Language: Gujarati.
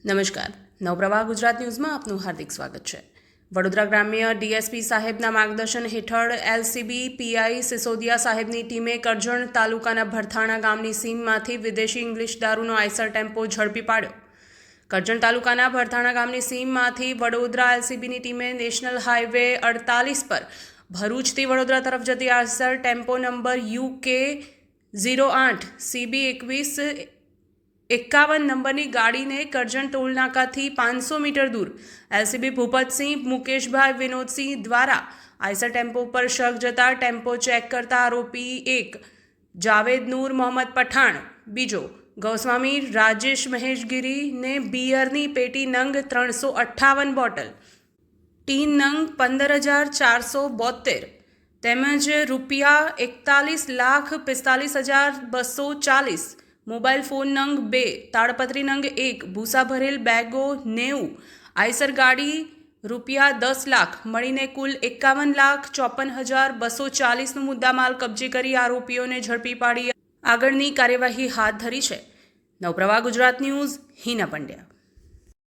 નમસ્કાર, નવપ્રવાહ ગુજરાત ન્યૂઝમાં આપનું હાર્દિક સ્વાગત છે। વડોદરા ગ્રામ્ય ડીએસપી સાહેબના માર્ગદર્શન હેઠળ એલસીબી પીઆઈ સિસોદિયા સાહેબની ટીમે કરજણ તાલુકાના ભરથાણા ગામની સીમમાંથી વિદેશી ઇંગ્લિશ દારૂનો આઈસર ટેમ્પો ઝડપી પાડ્યો। કરજણ તાલુકાના ભરથાણા ગામની સીમમાંથી વડોદરા એલસીબીની ટીમે નેશનલ હાઈવે 48 પર ભરૂચથી વડોદરા તરફ જતી Eicher tempo number UK 08 CB 2151 નંબરની ગાડીને કરજણ ટોલનાકાથી 500 મીટર દૂર એલસીબી ભૂપતસિંહ મુકેશભાઈ વિનોદસિંહ દ્વારા આઈસર ટેમ્પો પર શક જતા ટેમ્પો ચેક કરતા આરોપી 1 જાવેદ નૂર મોહમ્મદ પઠાણ, બીજો ગૌસ્વામી રાજેશ મહેશગીરીને બિયરની પેટી નંગ 358 બોટલ, ટીન નંગ 15,472 તેમજ ₹41,45,240, મોબાઈલ ફોન નંગ 2, તાડપત્રી નંગ 1, ભૂસા ભરેલ બેગો 90, આઈસર ગાડી ₹10 લાખ મળીને કુલ 51,54,240નો મુદ્દામાલ કબજે કરી આરોપીઓને ઝડપી પાડી આગળની કાર્યવાહી હાથ ધરી છે। નવપ્રવાહ ગુજરાત ન્યૂઝ, હિના પંડ્યા।